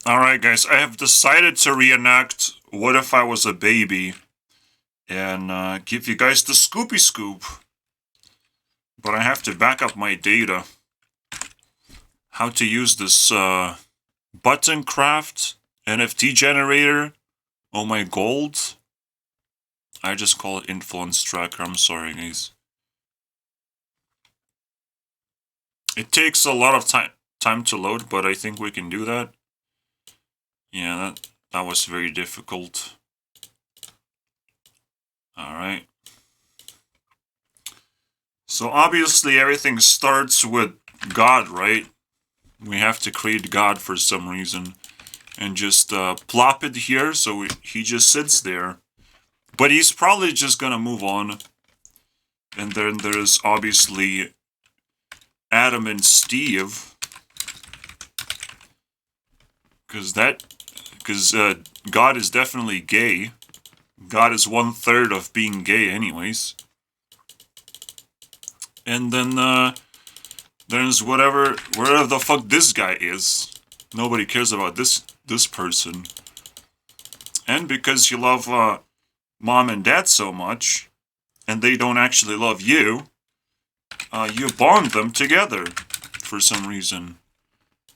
Alright guys, I have decided to reenact What If I Was a Baby and give you guys the Scoopy Scoop. But I have to back up my data. How to use this button craft NFT generator. Oh my gold. I just call it influence tracker, I'm sorry guys. It takes a lot of time to load, but I think we can do that. Yeah, that was very difficult. Alright. So obviously everything starts with God, right? We have to create God for some reason. And just plop it here so he just sits there. But he's probably just gonna move on. And then there's obviously Adam and Steve. Because God is definitely gay. God is 1/3 of being gay anyways. And then there's whatever the fuck this guy is. Nobody cares about this person. And because you love mom and dad so much, and they don't actually love you, you bond them together for some reason.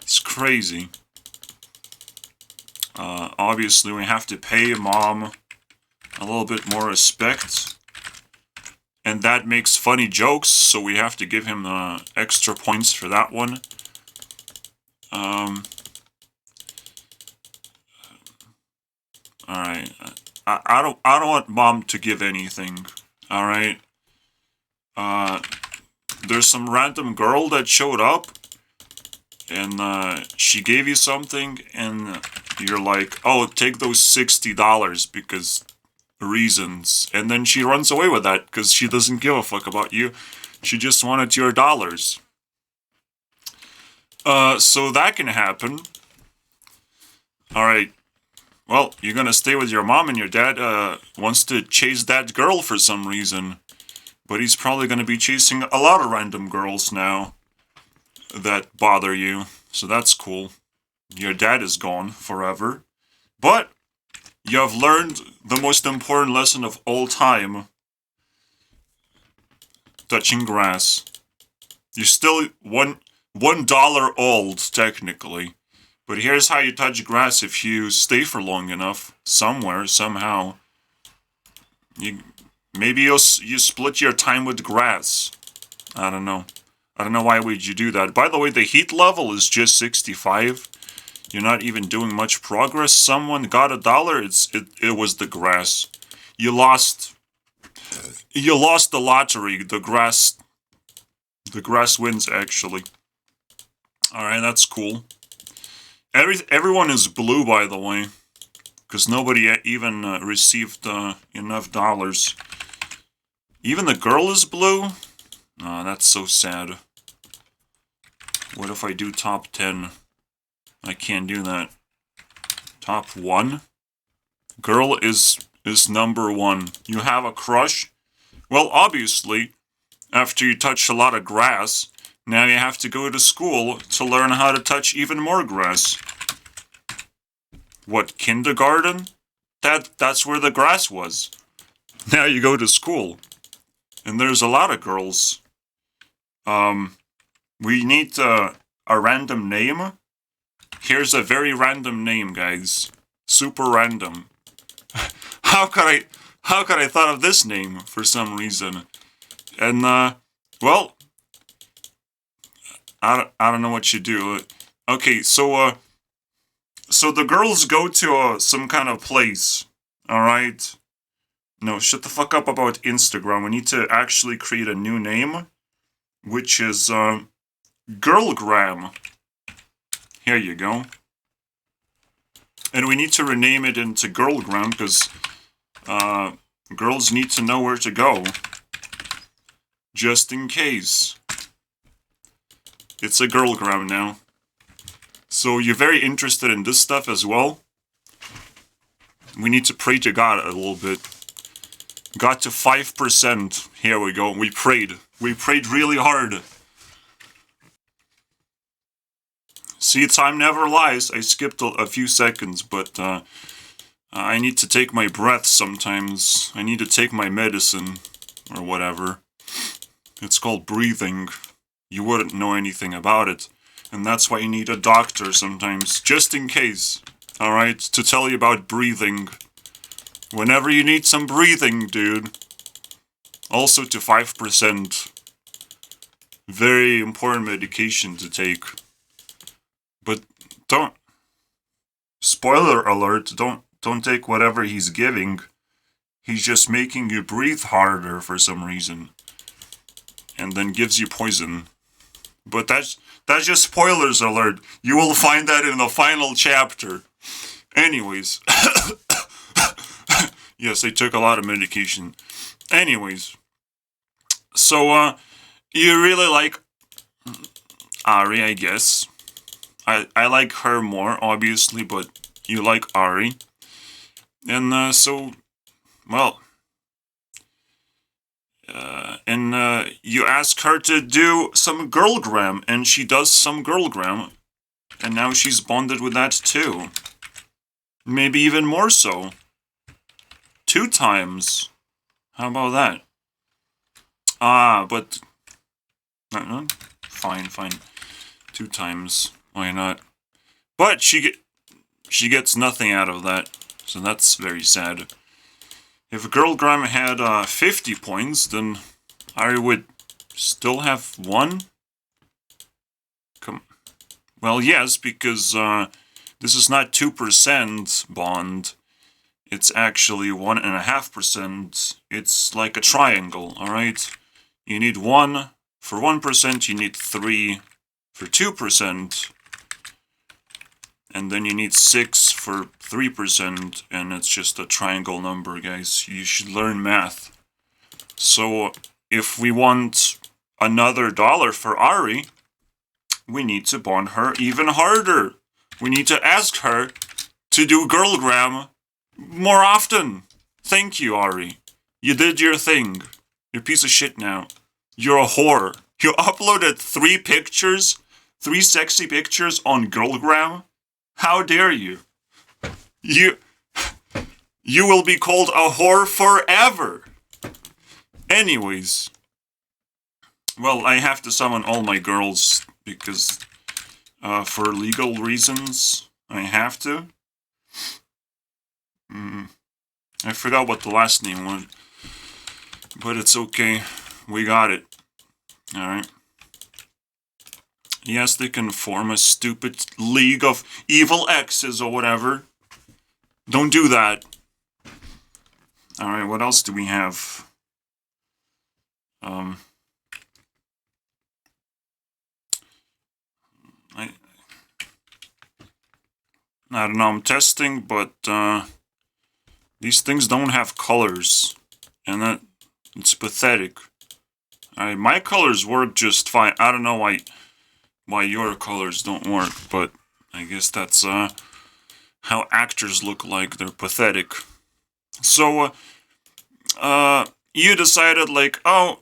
It's crazy. Obviously, we have to pay mom a little bit more respect. And that makes funny jokes, so we have to give him extra points for that one. Alright. I don't want mom to give anything. Alright. There's some random girl that showed up, and she gave you something, and you're like, oh, take those $60 because reasons. And then she runs away with that because she doesn't give a fuck about you. She just wanted your dollars. So that can happen. Alright. Well, you're gonna stay with your mom, and your dad wants to chase that girl for some reason. But he's probably gonna be chasing a lot of random girls now that bother you. So that's cool. Your dad is gone forever. But you have learned the most important lesson of all time. Touching grass. You're still $1 old, technically. But here's how you touch grass if you stay for long enough. Somewhere, somehow. Maybe you split your time with grass. I don't know. I don't know why would you do that. By the way, the heat level is just 65. You're not even doing much progress. Someone got $1. It was the grass. You lost the lottery. The grass wins, actually. Alright, that's cool. Everyone is blue, by the way. Because nobody even received enough dollars. Even the girl is blue? Oh, that's so sad. What if I do top 10? I can't do that. Top 1? Girl is number 1. You have a crush? Well, obviously, after you touch a lot of grass, now you have to go to school to learn how to touch even more grass. What, kindergarten? That's where the grass was. Now you go to school. And there's a lot of girls. We need a random name. Here's a very random name, guys. Super random. How could I thought of this name for some reason? And well, I don't know what you do. Okay, so the girls go to some kind of place. All right. No, shut the fuck up about Instagram. We need to actually create a new name, which is Girlgram. Here you go. And we need to rename it into Girlgram because girls need to know where to go. Just in case. It's a Girlgram now. So you're very interested in this stuff as well? We need to pray to God a little bit. Got to 5%. Here we go. We prayed. We prayed really hard. See, time never lies. I skipped a few seconds, but I need to take my breath sometimes. I need to take my medicine, or whatever. It's called breathing. You wouldn't know anything about it. And that's why you need a doctor sometimes, just in case. Alright, to tell you about breathing. Whenever you need some breathing, dude. Also to 5%. Very important medication to take. But don't... Spoiler alert, don't take whatever he's giving. He's just making you breathe harder for some reason. And then gives you poison. But that's just spoilers alert. You will find that in the final chapter. Anyways. Yes, I took a lot of medication. Anyways. So, you really like Ari, I guess. I like her more, obviously, but you like Ari. And, so, well... you ask her to do some girlgram, and she does some girlgram, and now she's bonded with that too. Maybe even more so. 2 times. How about that? But... Fine. 2 times. Why not? But she gets nothing out of that, so that's very sad. If girlgram had 50 points, then I would still have 1? Well, yes, because this is not 2% bond. It's actually 1.5%. It's like a triangle, alright? You need 1 for 1%, you need 3 for 2%. And then you need 6 for 3%, and it's just a triangle number, guys. You should learn math. So, if we want another $1 for Ari, we need to bond her even harder. We need to ask her to do girlgram more often. Thank you, Ari. You did your thing. You're a piece of shit now. You're a whore. You uploaded 3 pictures, 3 sexy pictures on girlgram. How dare you? You will be called a whore forever. Anyways. Well, I have to summon all my girls because for legal reasons, I have to. I forgot what the last name was. But it's okay. We got it. Alright. Yes, they can form a stupid league of evil exes or whatever. Don't do that. Alright, what else do we have? I don't know, I'm testing, but these things don't have colors. And it's pathetic. Alright, my colors work just fine. I don't know why your colors don't work, but I guess that's how actors look like. They're pathetic. So, you decided like, oh,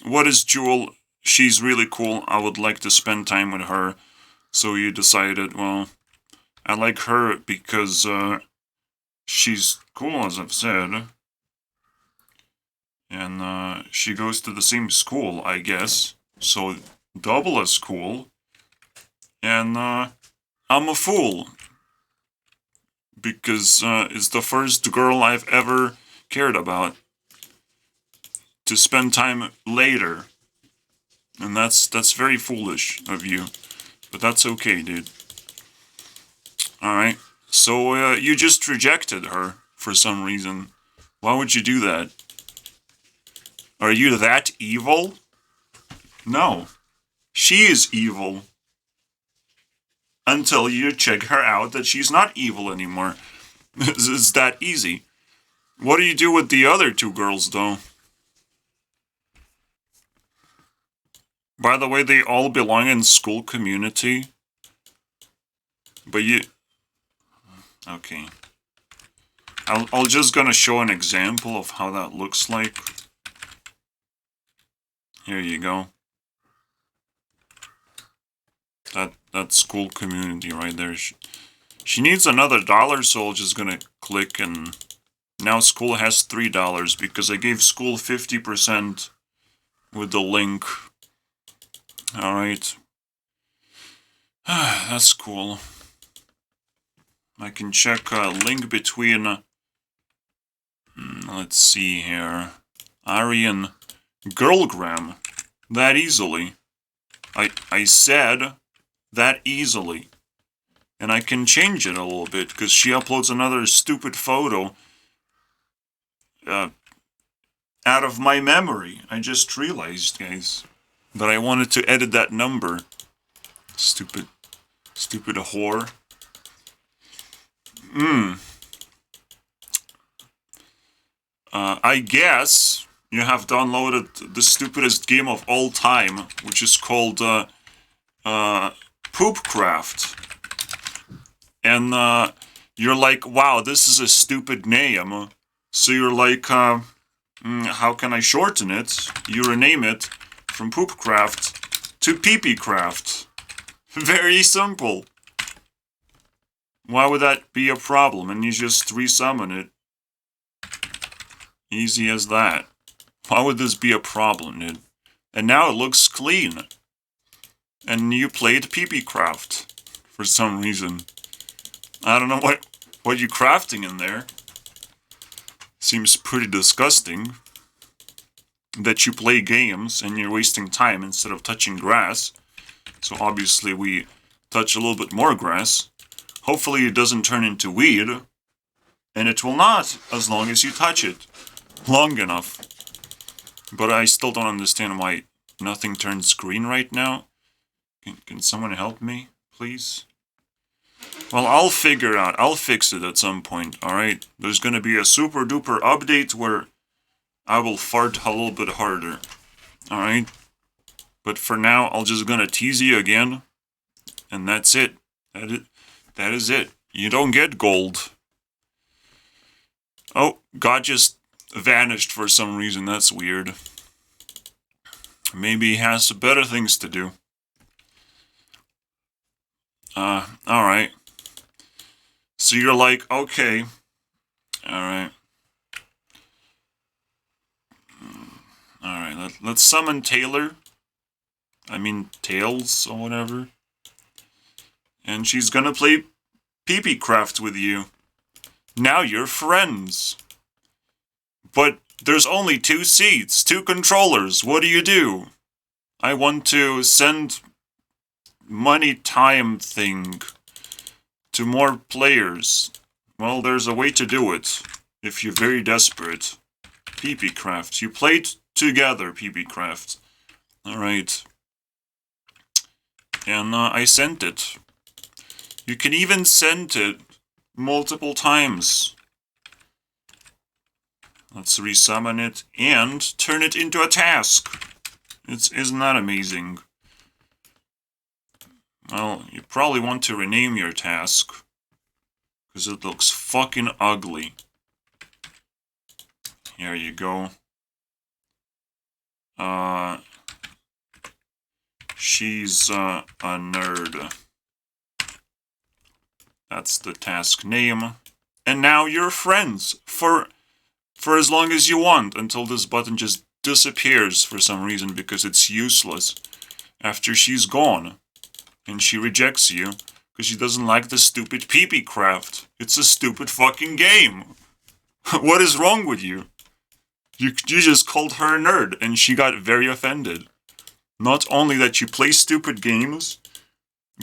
what is Jewel? She's really cool. I would like to spend time with her. So you decided, well, I like her because she's cool, as I've said. And she goes to the same school, I guess. So double as cool. And I'm a fool. Because it's the first girl I've ever cared about. To spend time later. And that's very foolish of you. But that's okay, dude. Alright. So you just rejected her for some reason. Why would you do that? Are you that evil? No. She is evil. Until you check her out that she's not evil anymore. It's that easy. What do you do with the other 2 girls, though? By the way, they all belong in school community. But you... Okay. I'll just gonna show an example of how that looks like. Here you go. that school community right there. She needs another dollar, so I'm just gonna click, and now school has $3 because I gave school 50% with the link. Alright. That's cool. I can check a link between, let's see here, Aryan Girlgram. That easily. I said that easily. And I can change it a little bit, because she uploads another stupid photo out of my memory. I just realized, guys, that I wanted to edit that number. Stupid whore. I guess you have downloaded the stupidest game of all time, which is called Poopcraft. And you're like, wow, this is a stupid name. So you're like, how can I shorten it? You rename it from Poopcraft to Peepee-Craft. Very simple. Why would that be a problem? And you just resummon it. Easy as that. Why would this be a problem, dude? And now it looks clean. And you played Peepee-Craft for some reason. I don't know what you're crafting in there. Seems pretty disgusting. That you play games and you're wasting time instead of touching grass. So obviously we touch a little bit more grass. Hopefully it doesn't turn into weed. And it will not, as long as you touch it long enough. But I still don't understand why nothing turns green right now. Can someone help me, please? Well, I'll figure out. I'll fix it at some point, alright? There's gonna be a super duper update where I will fart a little bit harder. Alright? But for now, I'll just gonna tease you again. And that's it. That is it. You don't get gold. Oh, God just vanished for some reason. That's weird. Maybe he has better things to do. Alright. So you're like, okay. Alright. Alright, let's summon Taylor. I mean, Tails or whatever. And she's gonna play Peepee-Craft with you. Now you're friends. But there's only 2 seats, 2 controllers. What do? I want to send money time thing to more players. Well, there's a way to do it, if you're very desperate. Peepee-Craft. You played together, Peepee-Craft. Alright. And I sent it. You can even send it multiple times. Let's resummon it and turn it into a task. Isn't that amazing? Well, you probably want to rename your task, because it looks fucking ugly. Here you go. She's a nerd. That's the task name. And now you're friends for as long as you want, until this button just disappears for some reason because it's useless after she's gone. And she rejects you because she doesn't like the stupid Peepee-Craft. It's a stupid fucking game. What is wrong with you? You just called her a nerd and she got very offended. Not only that you play stupid games,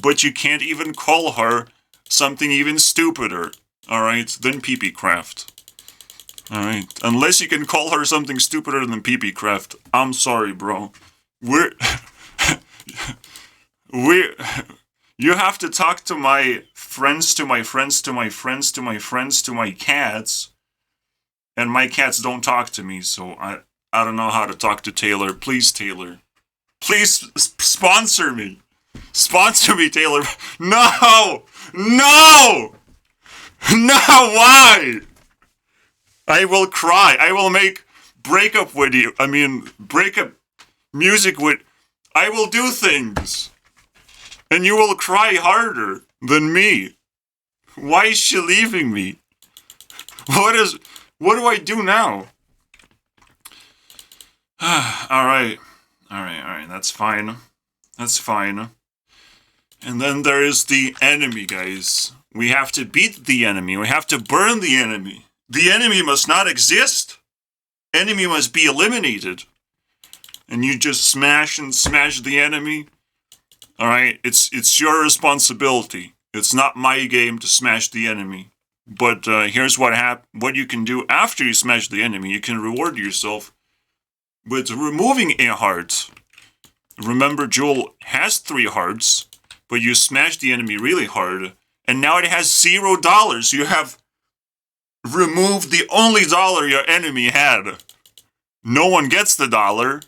but you can't even call her something even stupider, alright, than Peepee-Craft. Alright, unless you can call her something stupider than Peepee-Craft, I'm sorry, bro. You have to talk to my friends, to my friends, to my friends, to my friends, to my cats, and my cats don't talk to me, so I don't know how to talk to Taylor. Please, Taylor. Please sponsor me. Sponsor me, Taylor. No! No! No, why? I will cry. I will make breakup music with... I will do things. And you will cry harder than me. Why is she leaving me? What do I do now? Alright, that's fine. That's fine. And then there is the enemy, guys. We have to beat the enemy. We have to burn the enemy. The enemy must not exist. Enemy must be eliminated. And you just smash and smash the enemy. Alright, it's your responsibility. It's not my game to smash the enemy. But here's what you can do after you smash the enemy. You can reward yourself with removing a heart. Remember, Jewel has 3 hearts, but you smashed the enemy really hard, and now it has $0. You have removed the only dollar your enemy had. No one gets the dollar.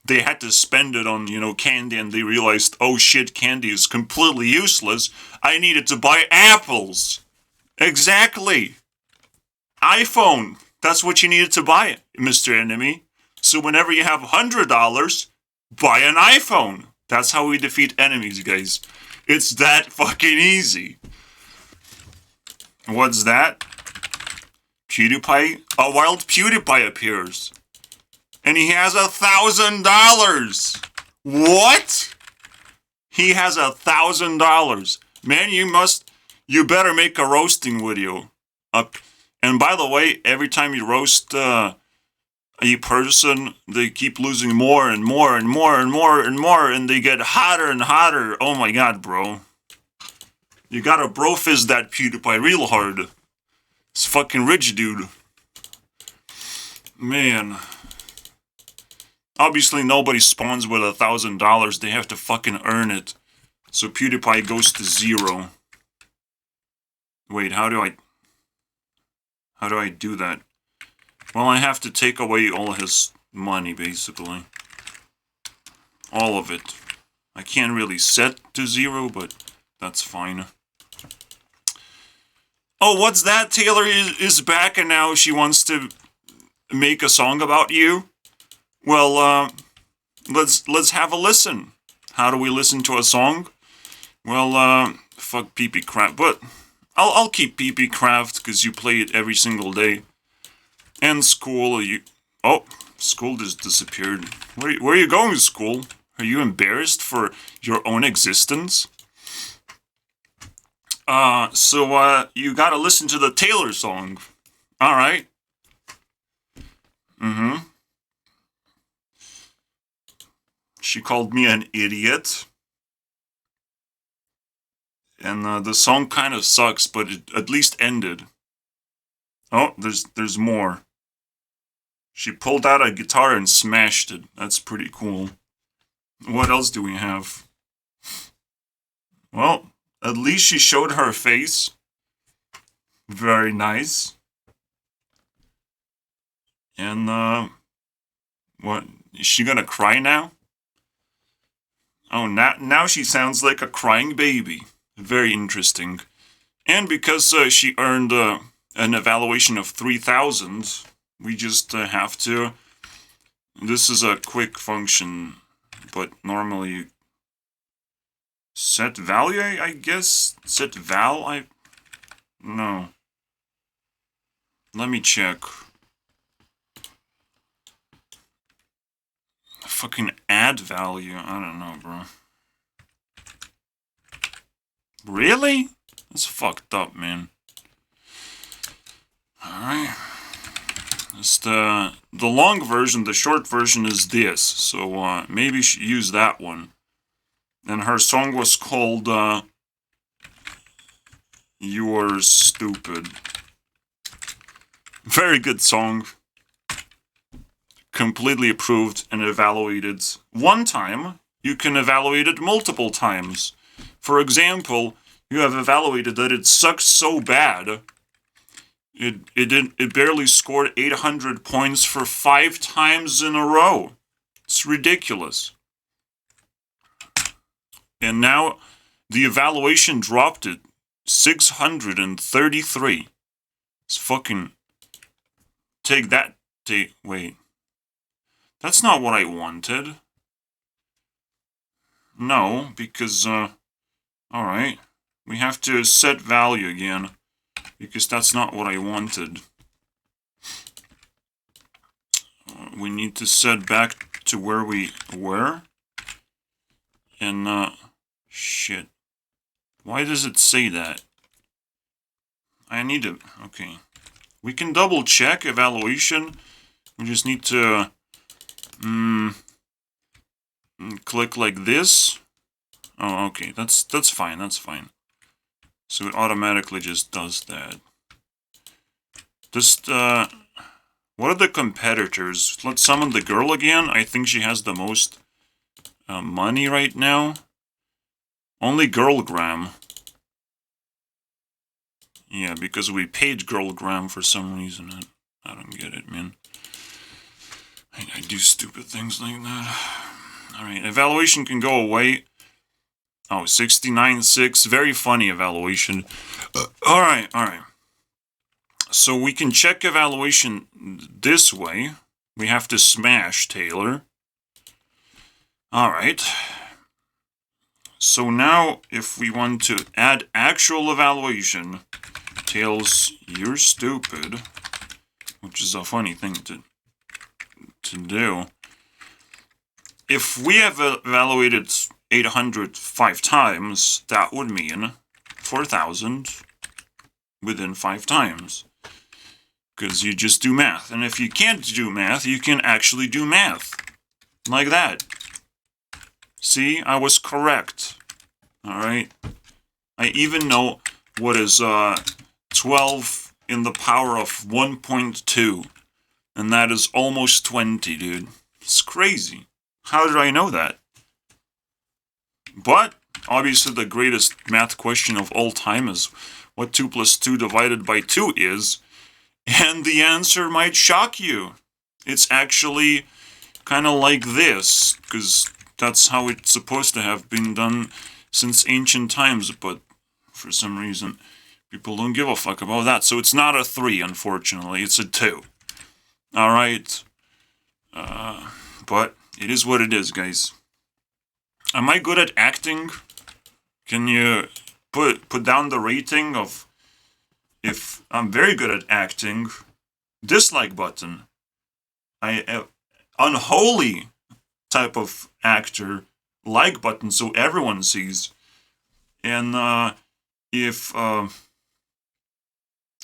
They had to spend it on, candy, and they realized, oh shit, candy is completely useless. I needed to buy apples. Exactly. iPhone. That's what you needed to buy, Mr. Enemy. So whenever you have $100, buy an iPhone. That's how we defeat enemies, guys. It's that fucking easy. What's that? PewDiePie? A wild PewDiePie appears. And he has $1,000. What? He has $1,000. Man, you better make a roasting video. And by the way, every time you roast a person, they keep losing more and more and more and more and more, and they get hotter and hotter. Oh my god, bro. You gotta bro-fizz that PewDiePie real hard. It's fucking rich, dude. Man. Obviously, nobody spawns with $1,000. They have to fucking earn it. So PewDiePie goes to 0. Wait, how do I do that? Well, I have to take away all his money, basically. All of it. I can't really set to 0, but that's fine. Oh, what's that? Taylor is back and now she wants to make a song about you? Well, let's have a listen. How do we listen to a song? Well, fuck PP Craft, but I'll keep PP Craft because you play it every single day. And School, School just disappeared. Where are you going, School? Are you embarrassed for your own existence? So you gotta listen to the Taylor song. Alright. She called me an idiot. And the song kind of sucks, but it at least ended. Oh, there's more. She pulled out a guitar and smashed it. That's pretty cool. What else do we have? Well, at least she showed her face. Very nice. And, what? Is she gonna cry now? Oh, now she sounds like a crying baby. Very interesting. And because she earned an evaluation of 3,000, we just have to... This is a quick function, but normally... Set value, I guess? Set val, No. Let me check. Fucking add value. I don't know, bro. Really? That's fucked up, man. Alright. Just, the long version, the short version is this. So, maybe you should use that one. And her song was called, You're Stupid. Very good song. Completely approved and evaluated one time. You can evaluate it multiple times. For example, you have evaluated that it sucks so bad. It barely scored 800 points for 5 times in a row. It's ridiculous. And now the evaluation dropped it 633. It's fucking... Take that. Wait. That's not what I wanted. No, because, Alright. We have to set value again, because that's not what I wanted. We need to set back to where we were. And, shit. Why does it say that? I need to... Okay. We can double check evaluation. We just need to... click like this. Oh, okay. That's fine. That's fine. So it automatically just does that. Just, what are the competitors? Let's summon the girl again. I think she has the most money right now. Only Girlgram. Yeah, because we paid Girlgram for some reason. I don't get it, man. I do stupid things like that. Alright, evaluation can go away. Oh, 69.6. Very funny evaluation. Alright. So we can check evaluation this way. We have to smash Taylor. Alright. So now, if we want to add actual evaluation, Tails, you're stupid. Which is a funny thing to do. If we have evaluated 805 times, that would mean 4,000 within 5 times. Because you just do math. And if you can't do math, you can actually do math. Like that. See, I was correct. Alright? I even know what is 12 in the power of 1.2. And that is almost 20, dude. It's crazy. How did I know that? But, obviously the greatest math question of all time is what 2 plus 2 divided by 2 is. And the answer might shock you. It's actually kind of like this, because that's how it's supposed to have been done since ancient times, but for some reason, people don't give a fuck about that. So it's not a 3, unfortunately, it's a 2. Alright. But it is what it is, guys. Am I good at acting? Can you put down the rating of... If I'm very good at acting, dislike button. I am unholy type of actor, like button so everyone sees. And if I'm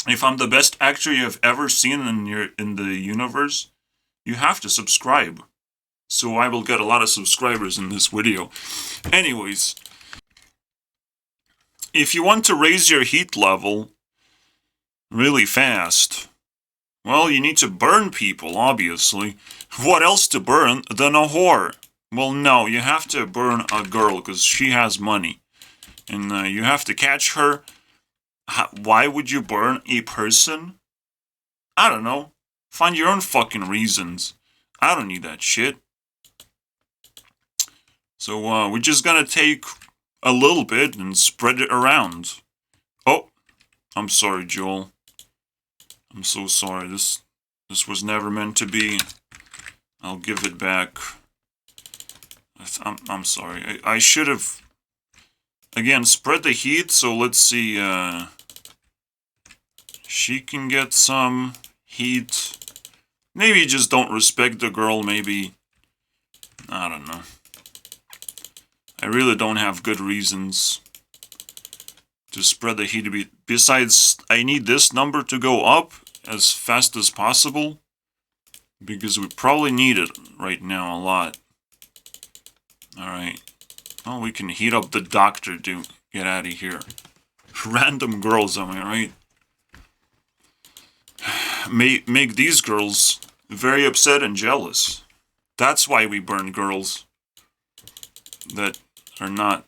the best actor you have ever seen in the universe, you have to subscribe. So I will get a lot of subscribers in this video. Anyways, if you want to raise your heat level really fast, well, you need to burn people, obviously. What else to burn than a whore? Well, no, you have to burn a girl, because she has money. And you have to catch her. Why would you burn a person? I don't know. Find your own fucking reasons. I don't need that shit. So, we're just gonna take a little bit and spread it around. Oh, I'm sorry, Joel. I'm so sorry. This was never meant to be. I'll give it back. I'm sorry. I should have... Again, spread the heat, so let's see. She can get some heat. Maybe you just don't respect the girl, maybe. I don't know. I really don't have good reasons to spread the heat a bit. Besides, I need this number to go up as fast as possible, because we probably need it right now a lot. Alright. Well, we can heat up the doctor to get out of here. Random girls, am I right? Make these girls very upset and jealous. That's why we burn girls that are not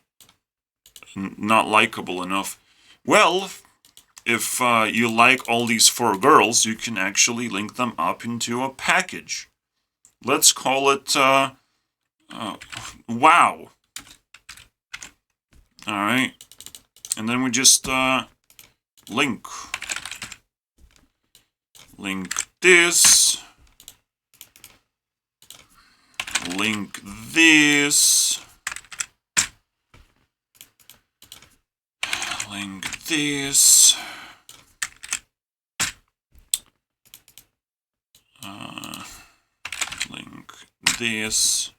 likable enough. Well, if you like all these 4 girls, you can actually link them up into a package. Let's call it, wow. Alright. And then we just, link. Link this. Link this. Link this. Link this.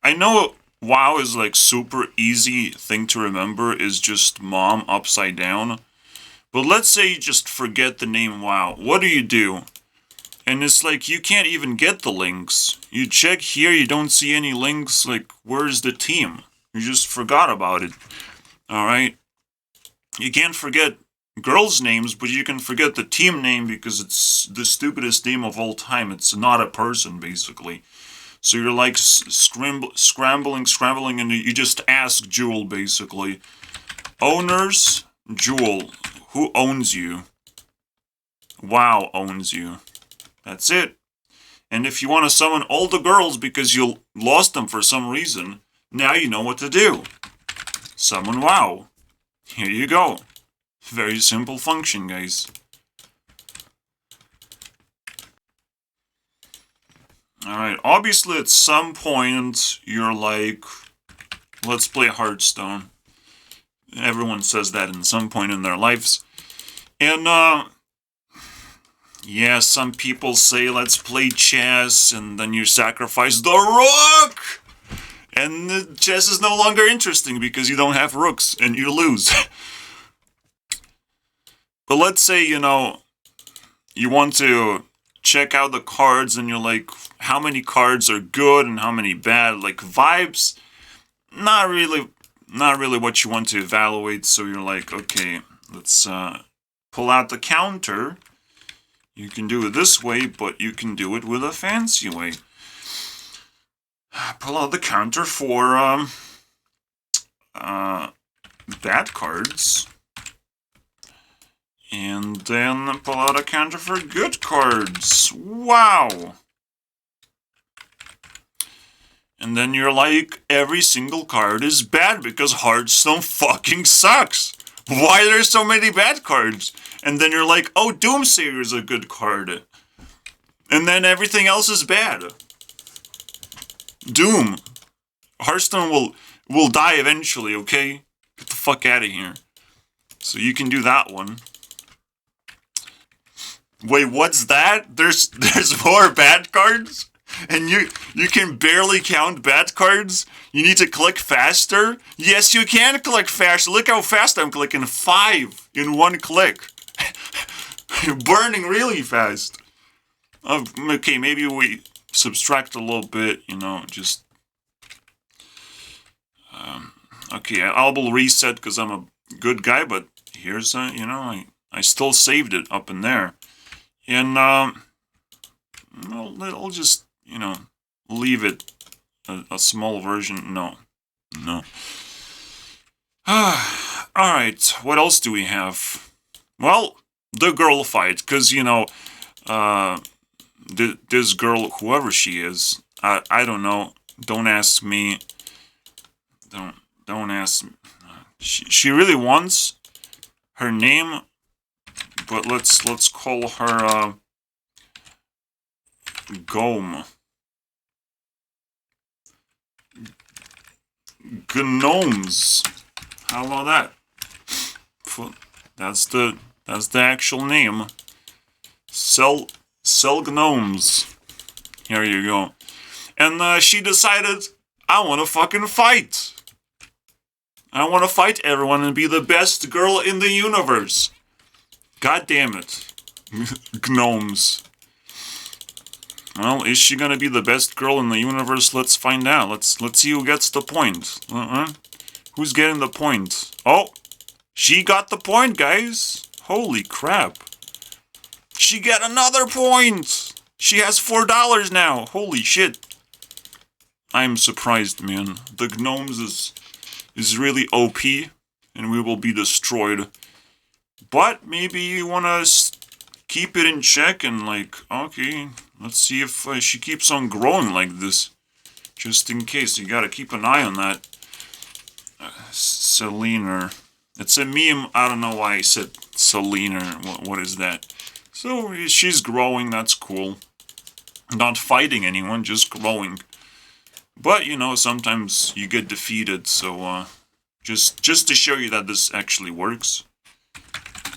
I know WoW is like super easy thing to remember is just mom upside down. But let's say you just forget the name WoW. What do? And it's like you can't even get the links. You check here, you don't see any links. Like, where's the team? You just forgot about it. Alright? You can't forget girls' names, but you can forget the team name because it's the stupidest name of all time. It's not a person, basically. So you're like scrambling, and you just ask Jewel, basically. Owners, Jewel. Who owns you? WoW owns you. That's it. And if you want to summon all the girls because you lost them for some reason, now you know what to do. Summon WoW. Here you go. Very simple function, guys. Alright, obviously at some point you're like, let's play Hearthstone. Everyone says that in some point in their lives. And, yeah, some people say, let's play chess, and then you sacrifice the rook! And the chess is no longer interesting because you don't have rooks, and you lose. But let's say, you know, you want to check out the cards, and you're like, how many cards are good and how many bad? Like, vibes, not really what you want to evaluate, so you're like, okay, let's pull out the counter. You can do it this way, but you can do it with a fancy way. Pull out the counter for bad cards. And then pull out a counter for good cards. Wow! And then you're like, every single card is bad because Hearthstone fucking sucks. Why are there so many bad cards? And then you're like, oh, Doomsayer is a good card. And then everything else is bad. Doom. Hearthstone will die eventually, okay? Get the fuck out of here. So you can do that one. Wait, what's that? There's more bad cards? And you can barely count bad cards? You need to click faster? Yes, you can click faster. Look how fast I'm clicking. 5 in one click. You're burning really fast. Okay, maybe we subtract a little bit, you know, just... okay, I will reset because I'm a good guy, but here's, you know, I still saved it up in there. And, I'll just, you know, leave it a small version. No. Alright, what else do we have? Well, the girl fight, because, you know, this girl, whoever she is, I don't know, don't ask me, don't ask me. She really wants her name, but let's call her, Gome. Gnomes. How about that? That's the actual name. Sell gnomes. Here you go. And she decided, I want to fucking fight. I want to fight everyone and be the best girl in the universe. God damn it. Gnomes. Well, is she gonna be the best girl in the universe? Let's find out. Let's see who gets the point. Who's getting the point? Oh, she got the point, guys. Holy crap. She got another point. She has $4 now. Holy shit. I'm surprised, man. The gnomes is really OP, and we will be destroyed. But maybe you wanna keep it in check and like, okay, let's see if she keeps on growing like this. Just in case, you gotta keep an eye on that. Selena. It's a meme, I don't know why I said Selena. What is that? So, she's growing, that's cool. Not fighting anyone, just growing. But, you know, sometimes you get defeated, so, Just to show you that this actually works.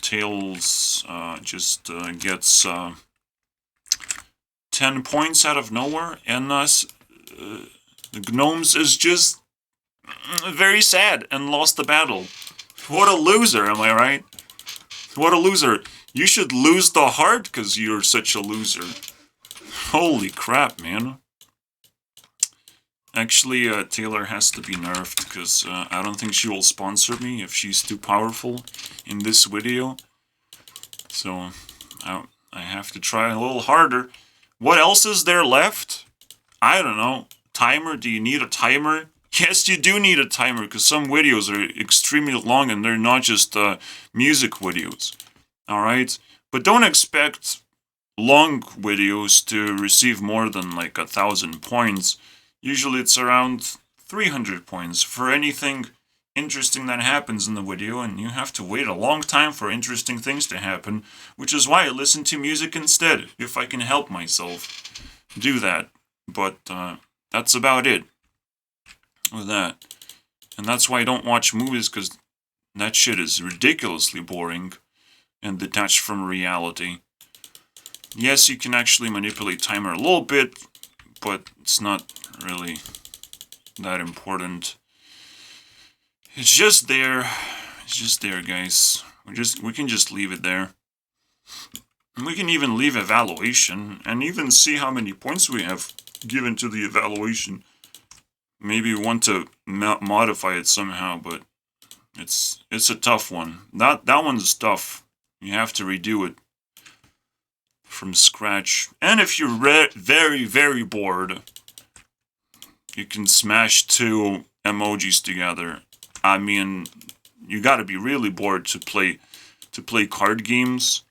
Tails just gets 10 points out of nowhere, and the Gnomes is just very sad and lost the battle. What a loser, am I right? What a loser. You should lose the heart because you're such a loser. Holy crap, man. Actually, Taylor has to be nerfed because I don't think she will sponsor me if she's too powerful in this video. So, I have to try a little harder. What else is there left? I don't know. Timer? Do you need a timer? Yes, you do need a timer because some videos are extremely long and they're not just music videos. Alright? But don't expect long videos to receive more than like 1,000 points. Usually it's around 300 points for anything interesting that happens in the video, and you have to wait a long time for interesting things to happen, which is why I listen to music instead, if I can help myself do that. But that's about it with that. And that's why I don't watch movies, because that shit is ridiculously boring and detached from reality. Yes, you can actually manipulate timer a little bit, but it's not really that important. It's just there. It's just there, guys. We can just leave it there. And we can even leave evaluation and even see how many points we have given to the evaluation. Maybe we want to modify it somehow, but it's a tough one. That one's tough. You have to redo it from scratch. And if you're very, very bored, you can smash 2 emojis together. I mean, you gotta be really bored to play card games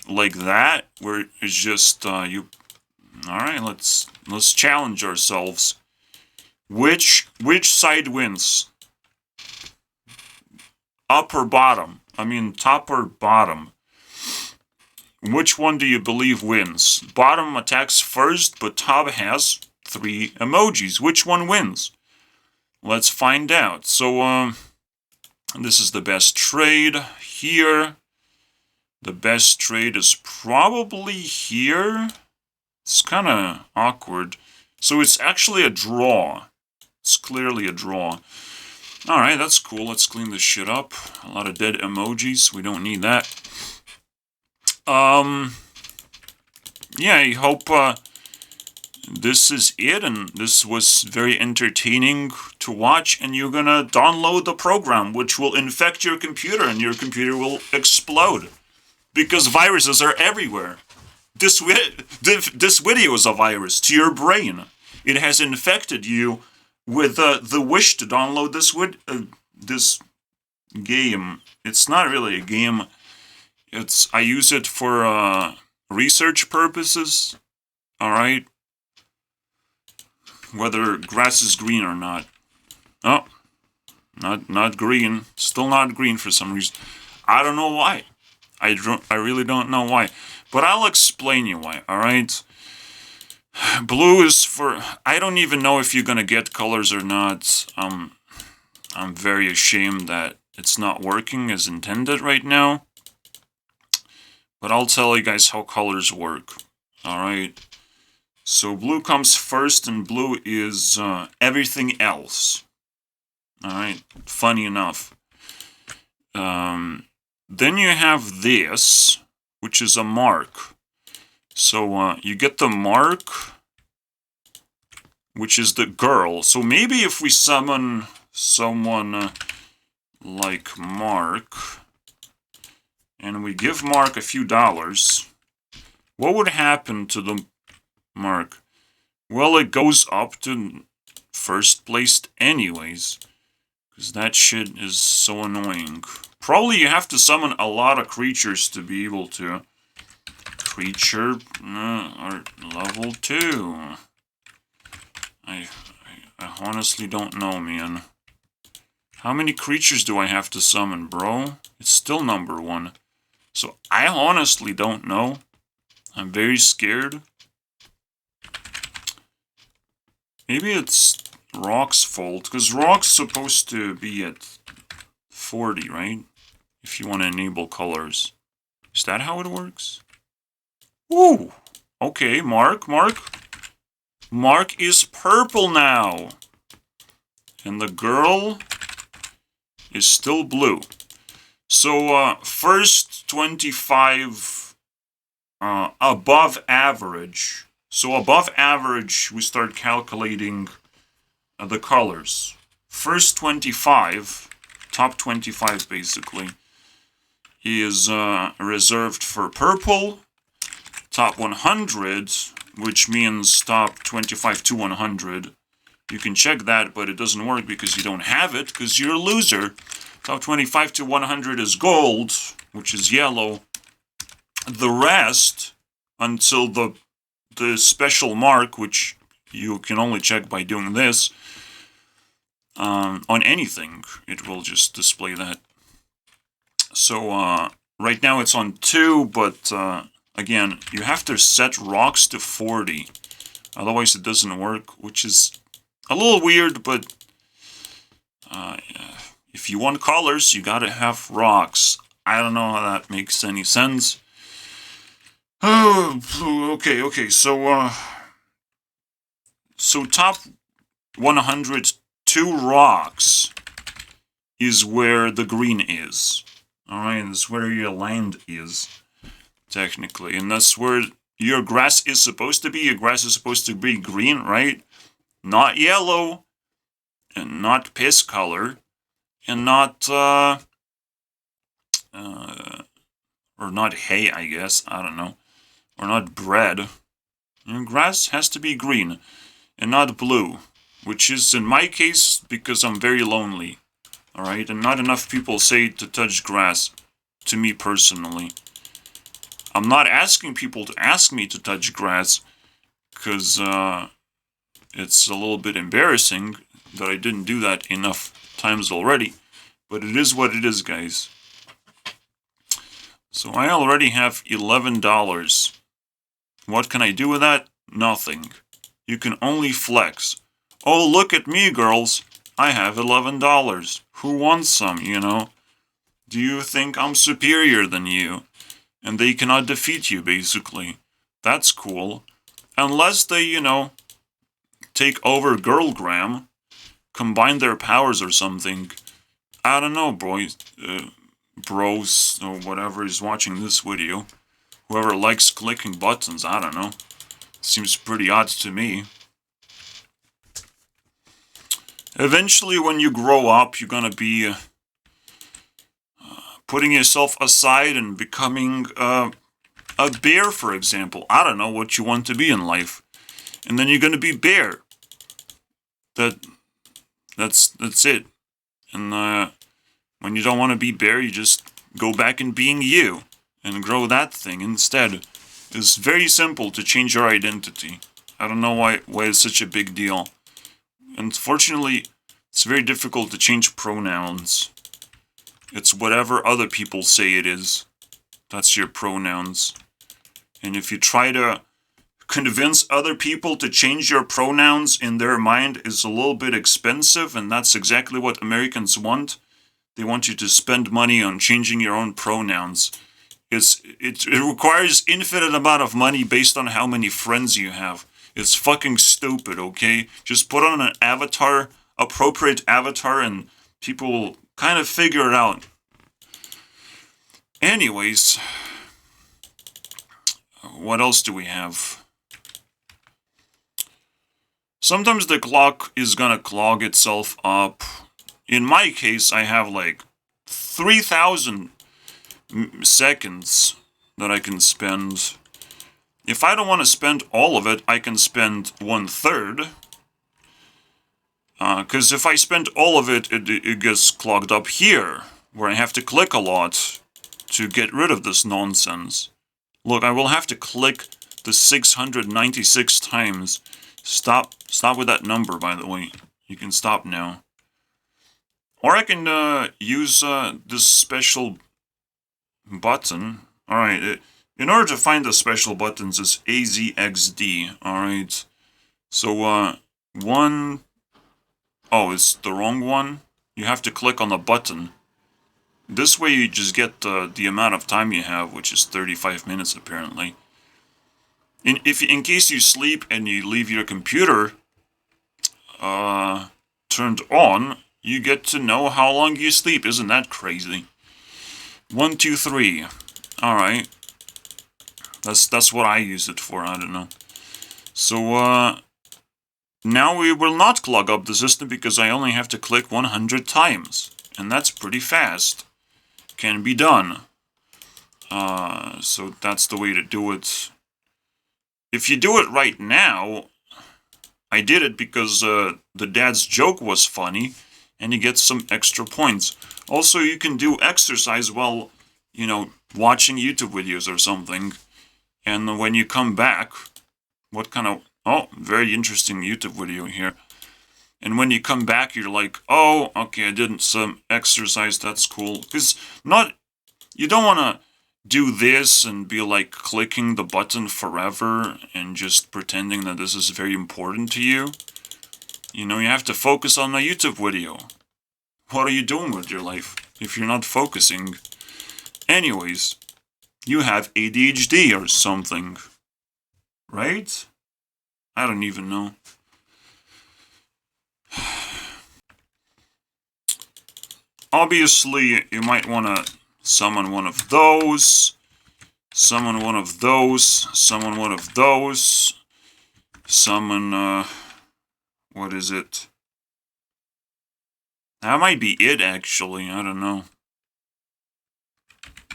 like that, where it's just you. All right, let's challenge ourselves. Which side wins? Up or bottom? I mean, top or bottom? Which one do you believe wins? Bottom attacks first, but top has 3 emojis. Which one wins? Let's find out. So, this is the best trade here. The best trade is probably here. It's kind of awkward. So it's actually a draw. It's clearly a draw. Alright, that's cool. Let's clean this shit up. A lot of dead emojis. We don't need that. Yeah, I hope this is it, and this was very entertaining to watch, and you're gonna download the program, which will infect your computer, and your computer will explode. Because viruses are everywhere. This video is a virus to your brain. It has infected you with the wish to download this game. It's not really a game. I use it for research purposes. Alright? Whether grass is green or not. Oh, not green. Still not green for some reason. I don't know why. I really don't know why. But I'll explain you why, alright? Blue is for... I don't even know if you're gonna get colors or not. I'm very ashamed that it's not working as intended right now. But I'll tell you guys how colors work. Alright? So blue comes first, and blue is everything else. Alright? Funny enough. Then you have this, which is a mark. So you get the mark, which is the girl. So maybe if we summon someone like Mark, and we give Mark a few dollars, what would happen to the Mark? Well, it goes up to first place anyways, because that shit is so annoying. Probably you have to summon a lot of creatures to be able to. Creature or level 2. I honestly don't know, man. How many creatures do I have to summon, bro? It's still number 1. So I honestly don't know. I'm very scared. Maybe it's Rock's fault, because Rock's supposed to be at 40, right? If you want to enable colors. Is that how it works? Ooh! Okay, Mark is purple now! And the girl is still blue. So, first 25 above average. So above average, we start calculating the colors. First 25, top 25 basically, is reserved for purple. Top 100, which means top 25 to 100. You can check that, but it doesn't work because you don't have it, because you're a loser. Top 25 to 100 is gold, which is yellow. The rest, until the special mark, which you can only check by doing this, on anything, it will just display that. So, right now it's on 2, but, again, you have to set rocks to 40. Otherwise it doesn't work, which is a little weird, but if you want colors, you gotta have rocks. I don't know how that makes any sense. Oh, okay, so top 100, 2 rocks is where the green is. Alright, that's where your land is, technically. And that's where your grass is supposed to be. Your grass is supposed to be green, right? Not yellow, and not piss color, and not, or not hay, I guess, I don't know. Or not bread. Your grass has to be green, and not blue. Which is, in my case, because I'm very lonely. Alright, and not enough people say to touch grass, to me personally. I'm not asking people to ask me to touch grass, because, it's a little bit embarrassing that I didn't do that enough times already. But it is what it is, guys. So I already have $11. What can I do with that? Nothing. You can only flex. Oh, look at me, girls. I have $11. Who wants some, you know? Do you think I'm superior than you? And they cannot defeat you, basically. That's cool. Unless they, you know, take over Girlgram, combine their powers or something. I don't know, boys, bros, or whatever is watching this video. Whoever likes clicking buttons, I don't know. Seems pretty odd to me. Eventually, when you grow up, you're gonna be putting yourself aside and becoming a bear, for example. I don't know what you want to be in life. And then you're gonna be bear. That's it. And when you don't want to be bear, you just go back and being you and grow that thing instead. It's very simple to change your identity. I don't know why it's such a big deal. Unfortunately, it's very difficult to change pronouns. It's whatever other people say it is. That's your pronouns. And if you try to convince other people to change your pronouns in their mind, is a little bit expensive, and that's exactly what Americans want. They want you to spend money on changing your own pronouns. It requires infinite amount of money based on how many friends you have. It's fucking stupid, okay? Just put on an avatar, appropriate avatar, and people will kind of figure it out. Anyways, what else do we have? Sometimes the clock is gonna clog itself up. In my case, I have like 3,000 seconds that I can spend. If I don't want to spend all of it, I can spend 1/3. Because if I spend all of it, it gets clogged up here, where I have to click a lot to get rid of this nonsense. Look, I will have to click the 696 times. Stop with that number, by the way. You can stop now. Or I can use this special button. Alright, in order to find the special buttons, it's AZXD. Alright, so 1, Oh, it's the wrong one? You have to click on the button. This way you just get the amount of time you have, which is 35 minutes apparently. In case you sleep and you leave your computer turned on, you get to know how long you sleep. Isn't that crazy? 1, 2, 3. All right. That's what I use it for. I don't know. So now we will not clog up the system because I only have to click 100 times, and that's pretty fast. Can be done. So that's the way to do it. If you do it right now, I did it because the dad's joke was funny, and you get some extra points. Also, you can do exercise while, you know, watching YouTube videos or something. And when you come back, what kind of... Oh, very interesting YouTube video here. And when you come back, you're like, oh, okay, I did some exercise, that's cool. Because you don't want to do this and be like clicking the button forever and just pretending that this is very important to you. You know, you have to focus on my YouTube video. What are you doing with your life if you're not focusing? Anyways, you have ADHD or something, right? I don't even know. Obviously, you might want to summon one of those, summon one of those, summon one of those, summon, what is it? That might be it, actually, I don't know.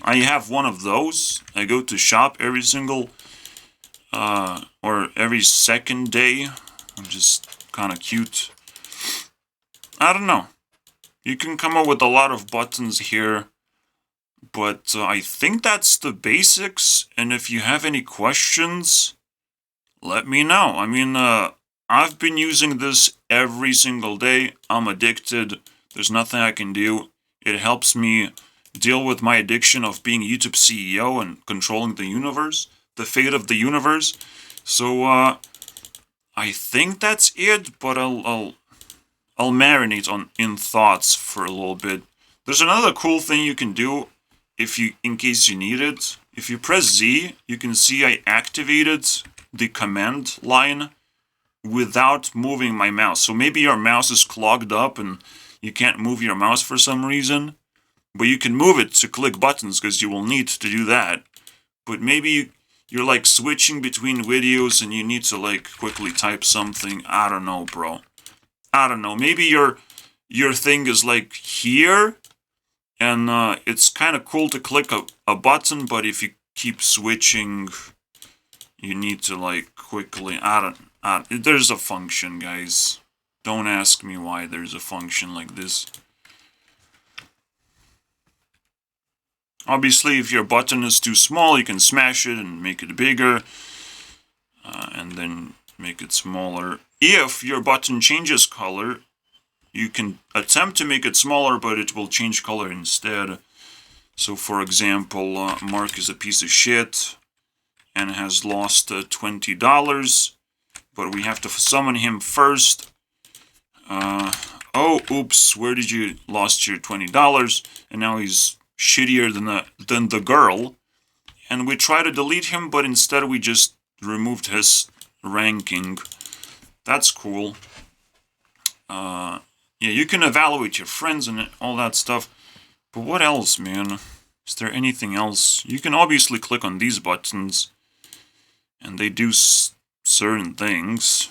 I have one of those. I go to shop every single, or every second day. I'm just kind of cute. I don't know. You can come up with a lot of buttons here. But I think that's the basics, and if you have any questions, let me know. I mean, I've been using this every single day. I'm addicted. There's nothing I can do. It helps me deal with my addiction of being YouTube CEO and controlling the universe, the fate of the universe. So, I think that's it, but I'll marinate in thoughts for a little bit. There's another cool thing you can do. In case you need it, if you press Z, you can see I activated the command line without moving my mouse. So maybe your mouse is clogged up and you can't move your mouse for some reason, but you can move it to click buttons because you will need to do that. But maybe you're like switching between videos and you need to like quickly type something. I don't know, bro. I don't know. Maybe your thing is like here. And it's kind of cool to click a button, but if you keep switching, you need to like quickly... there's a function, guys. Don't ask me why there's a function like this. Obviously, if your button is too small, you can smash it and make it bigger. And then make it smaller. If your button changes color, you can attempt to make it smaller, but it will change color instead. So, for example, Mark is a piece of shit and has lost $20, but we have to summon him first. Oh, oops, where did you lost your $20? And now he's shittier than the girl. And we try to delete him, but instead we just removed his ranking. That's cool. Yeah, you can evaluate your friends and all that stuff. But what else, man? Is there anything else? You can obviously click on these buttons. And they do certain things.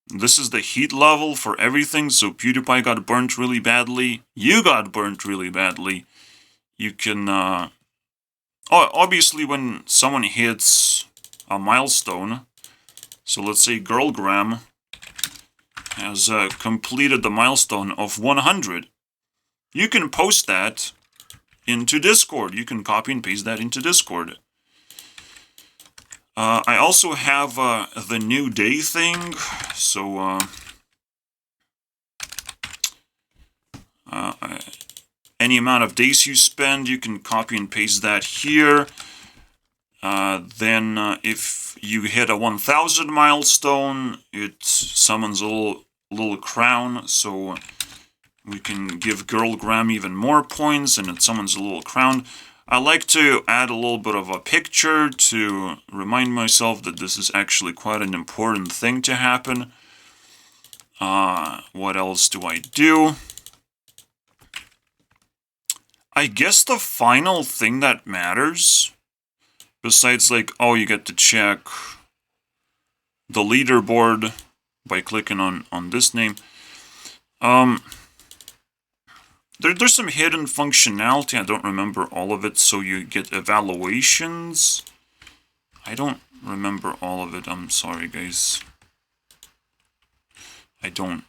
This is the heat level for everything. So PewDiePie got burnt really badly. You got burnt really badly. You can... obviously, when someone hits a milestone... So let's say Girlgram has completed the milestone of 100. You can post that into Discord. You can copy and paste that into Discord. I also have the new day thing. So, any amount of days you spend, you can copy and paste that here. Then if you hit a 1000 milestone, it summons a little little crown, so we can give Girlgram even more points, and it's someone's little crown. I like to add a little bit of a picture to remind myself that this is actually quite an important thing to happen. What else do I do? I guess the final thing that matters, besides like, oh, you get to check the leaderboard by clicking on this name. There's some hidden functionality. I don't remember all of it. So you get evaluations. I don't remember all of it. I'm sorry, guys. I don't.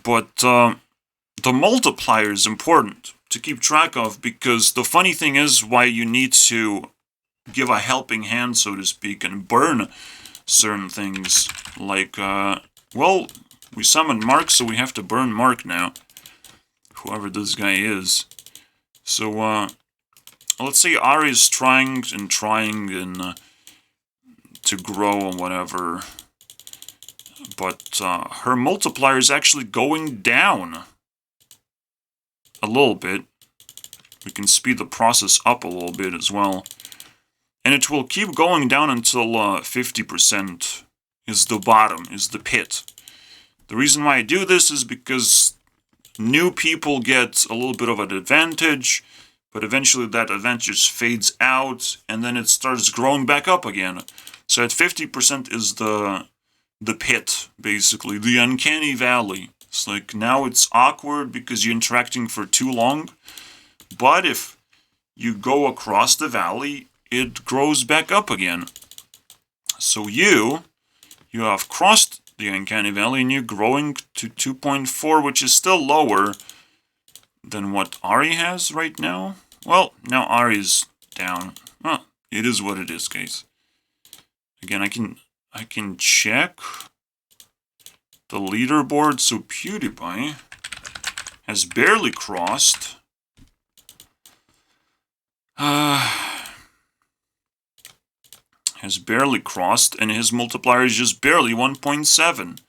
But the multiplier is important to keep track of, because the funny thing is why you need to give a helping hand, so to speak, and burn certain things. Like, well, we summoned Mark, so we have to burn Mark now. Whoever this guy is. So, let's say Ari is trying and to grow or whatever. But her multiplier is actually going down a little bit. We can speed the process up a little bit as well. And it will keep going down until 50% is the bottom, is the pit. The reason why I do this is because new people get a little bit of an advantage, but eventually that advantage fades out, and then it starts growing back up again. So at 50% is the pit, basically, the uncanny valley. It's like, now it's awkward because you're interacting for too long, but if you go across the valley, it grows back up again. So you have crossed the uncanny valley, and you're growing to 2.4, which is still lower than what Ari has right now. Well, now Ari's down. Well, it is what it is, guys. Again, I can check the leaderboard. So PewDiePie has barely crossed. Has barely crossed, and his multiplier is just barely 1.7.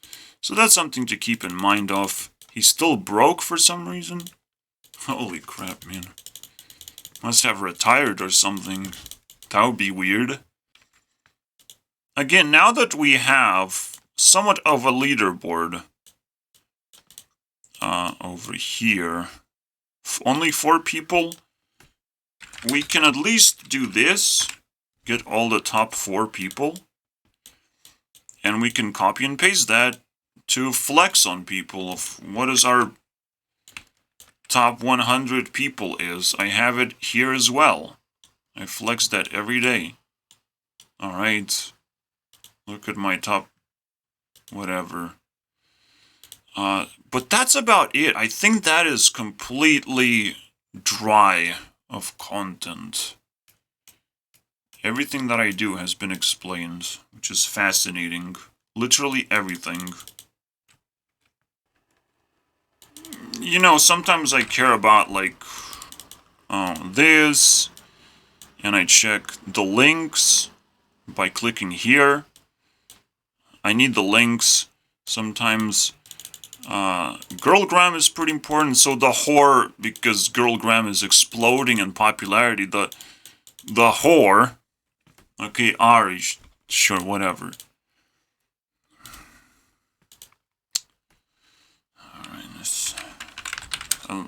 So that's something to keep in mind of. He's still broke for some reason. Holy crap, man. Must have retired or something. That would be weird. Again, now that we have somewhat of a leaderboard over here, only 4 people, we can at least do this. Get all the top 4 people, and we can copy and paste that to flex on people of what is our top 100 people is. I have it here as well. I flex that every day. Alright, look at my top whatever. But that's about it. I think that is completely dry of content. Everything that I do has been explained, which is fascinating. Literally everything. You know, sometimes I care about, like, this, and I check the links by clicking here. I need the links. Sometimes, Girlgram is pretty important, so the whore, because Girlgram is exploding in popularity, the whore. Okay, Ari, sure, whatever. Alright,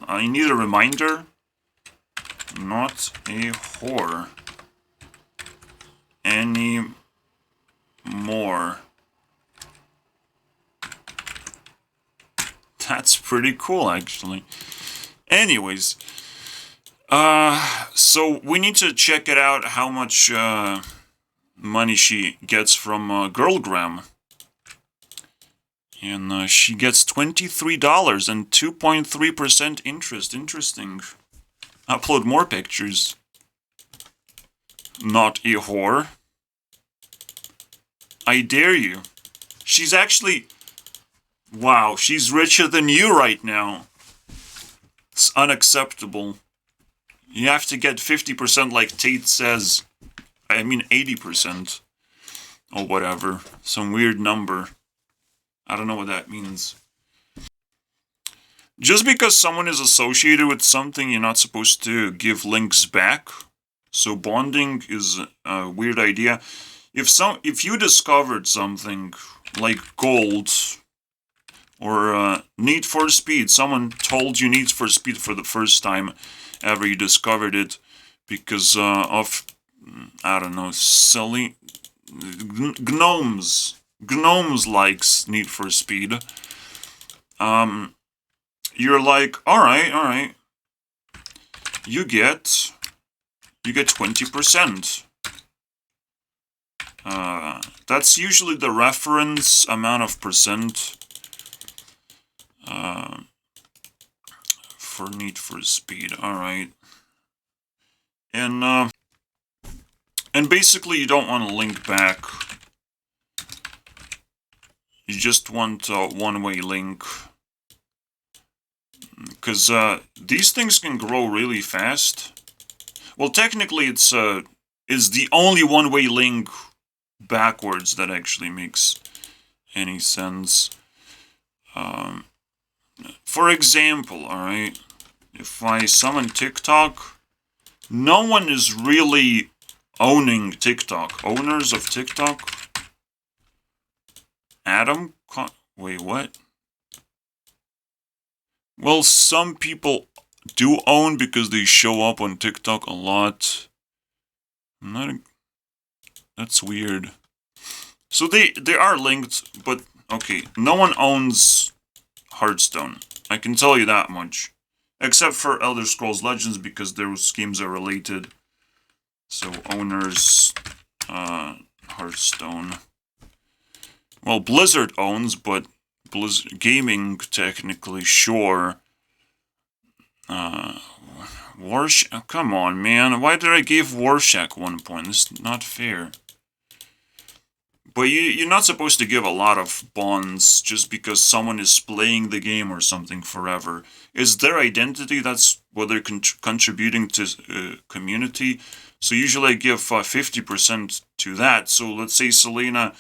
I need a reminder. Not a whore anymore. That's pretty cool, actually. Anyways, so we need to check it out how much money she gets from Girlgram. And she gets $23 and 2.3% interest. Interesting. Upload more pictures. Not a whore. I dare you. She's actually... Wow, she's richer than you right now. It's unacceptable. You have to get 50% like Tate says. I mean 80%. Or whatever. Some weird number. I don't know what that means. Just because someone is associated with something, you're not supposed to give links back. So bonding is a weird idea. If you discovered something like gold or Need for Speed, someone told you Need for Speed for the first time ever you discovered it because of, I don't know, silly gnomes. Gnomes likes Need for Speed. You're like, all right. You get 20%. That's usually the reference amount of percent for Need for Speed. All right, and basically you don't want to link back. You just want a one-way link. Because these things can grow really fast. Well, technically it's the only one-way link backwards that actually makes any sense. For example, alright, if I summon TikTok, no one is really owning TikTok. Owners of TikTok? Adam? Wait, what? Well, some people do own because they show up on TikTok a lot. That's weird. So they are linked, but okay, no one owns Hearthstone. I can tell you that much. Except for Elder Scrolls Legends because those games are related. So owners, Hearthstone. Well, Blizzard owns, but Blizzard Gaming, technically, sure. Warshak, come on, man. Why did I give Warshak 1 point? This is not fair. But you're not supposed to give a lot of bonds just because someone is playing the game or something forever. It's their identity, that's what they're contributing to community. So usually I give 50% to that. So let's say Selena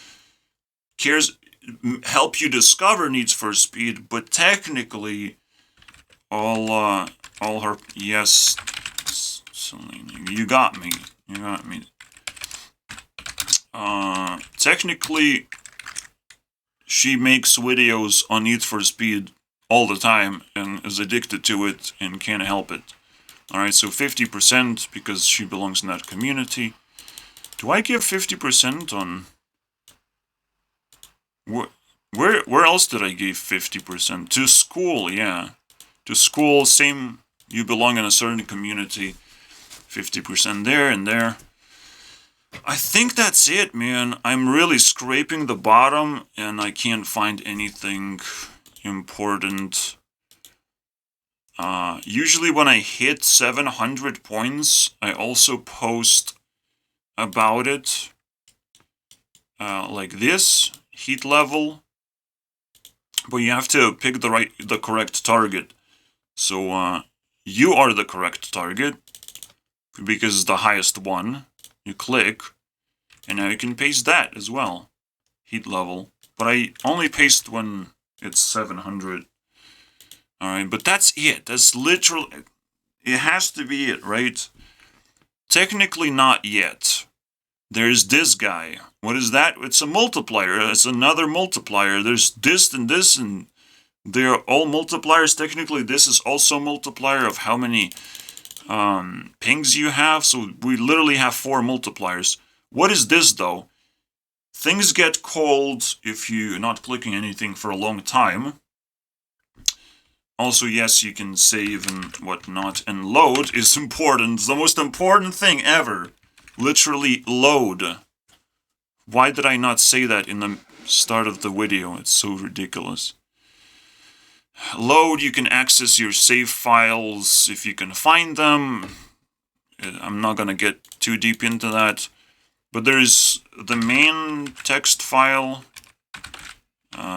help you discover Needs for Speed, but technically all her, yes, Selena, you got me. Technically she makes videos on Need for Speed all the time and is addicted to it and can't help it. Alright, so 50% because she belongs in that community. Do I give 50% on... Where else did I give 50%? To school, yeah. To school, same, you belong in a certain community. 50% there and there. I think that's it, man. I'm really scraping the bottom and I can't find anything important. Usually when I hit 700 points, I also post about it. Like this, heat level. But you have to pick the correct target. So, you are the correct target. Because it's the highest one. You click. And now you can paste that as well. Heat level. But I only paste when it's 700. Alright, but that's it. That's literally... It has to be it, right? Technically not yet. There's this guy. What is that? It's a multiplier. It's another multiplier. There's this and this, and they're all multipliers. Technically, this is also a multiplier of how many pings you have. So we literally have 4 multipliers. What is this, though? Things get cold if you're not clicking anything for a long time. Also, yes, you can save and whatnot. And load is important. It's the most important thing ever. Literally load. Why did I not say that in the start of the video? It's so ridiculous. Load, you can access your save files if you can find them. I'm not gonna get too deep into that. But there's the main text file.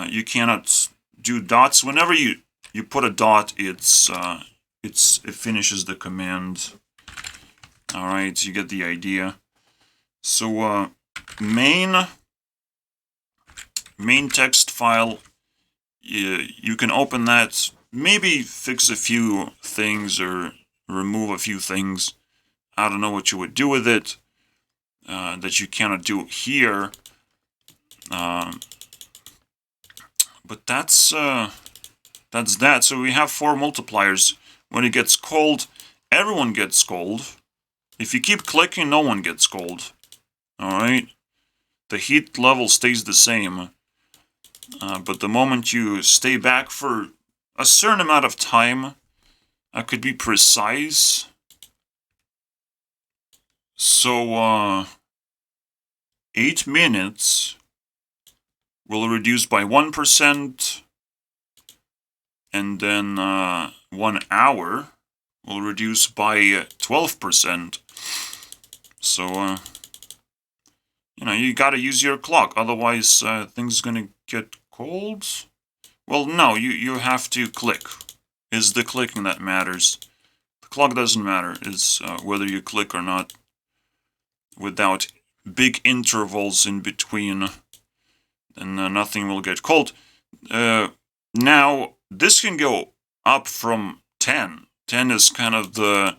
You cannot do dots. Whenever you put a dot, it finishes the command. Alright, you get the idea. So, main text file you can open that, maybe fix a few things or remove a few things. I don't know what you would do with it that you cannot do here. But that's that. So we have 4 multipliers. When it gets cold, everyone gets cold. If you keep clicking, no one gets cold. Alright? The heat level stays the same. But the moment you stay back for a certain amount of time, I could be precise. So, 8 minutes will reduce by 1%, and then 1 hour will reduce by 12%. So, you gotta use your clock, otherwise things gonna get cold. Well, no, you have to click. It's the clicking that matters. The clock doesn't matter. It's whether you click or not. Without big intervals in between, then nothing will get cold. Now, this can go up from 10. 10 is kind of the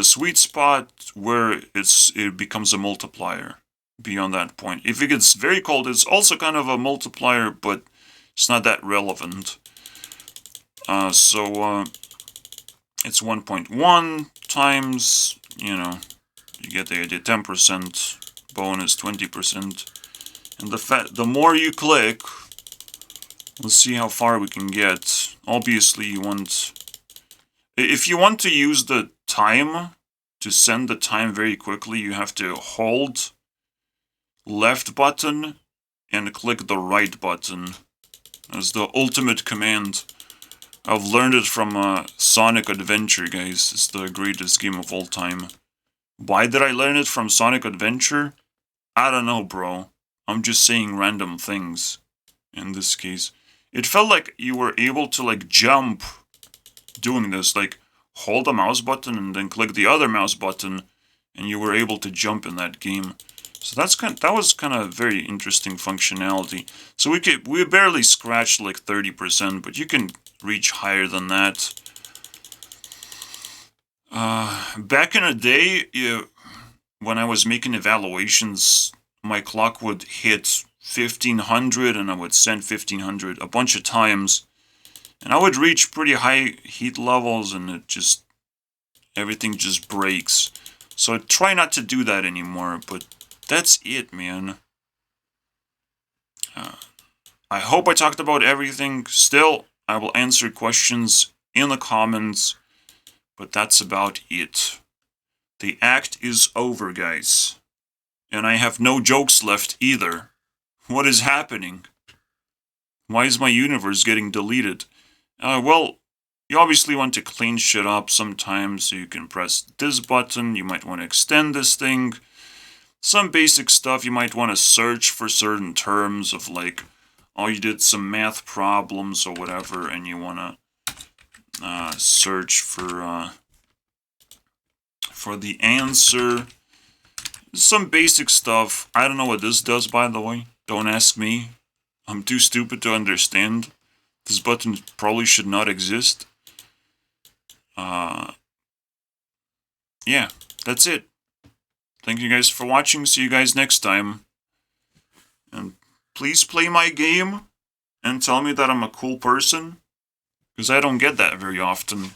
sweet spot where it becomes a multiplier beyond that point. If it gets very cold, it's also kind of a multiplier, but it's not that relevant. So it's 1.1 times, you get the idea, 10% bonus, 20%. And the more you click, let's see how far we can get. Obviously, if you want to use the time, to send the time very quickly, you have to hold left button and click the right button. That's the ultimate command. I've learned it from Sonic Adventure, guys. It's the greatest game of all time. Why did I learn it from Sonic Adventure? I don't know, bro. I'm just saying random things in this case. It felt like you were able to, jump doing this. Hold the mouse button and then click the other mouse button, and you were able to jump in that game. So that was kind of very interesting functionality. So we barely scratched 30%, but you can reach higher than that. Back in the day, when I was making evaluations, my clock would hit 1500 and I would send 1500 a bunch of times. And I would reach pretty high heat levels and everything just breaks. So I try not to do that anymore, but that's it, man. I hope I talked about everything. Still, I will answer questions in the comments, but that's about it. The act is over, guys. And I have no jokes left either. What is happening? Why is my universe getting deleted? Well, you obviously want to clean shit up sometimes, so you can press this button. You might want to extend this thing. Some basic stuff, you might want to search for certain terms of oh, you did some math problems or whatever, and you want to search for the answer. Some basic stuff. I don't know what this does, by the way. Don't ask me. I'm too stupid to understand. This button probably should not exist. Yeah, that's it. Thank you guys for watching. See you guys next time. And please play my game and tell me that I'm a cool person, because I don't get that very often.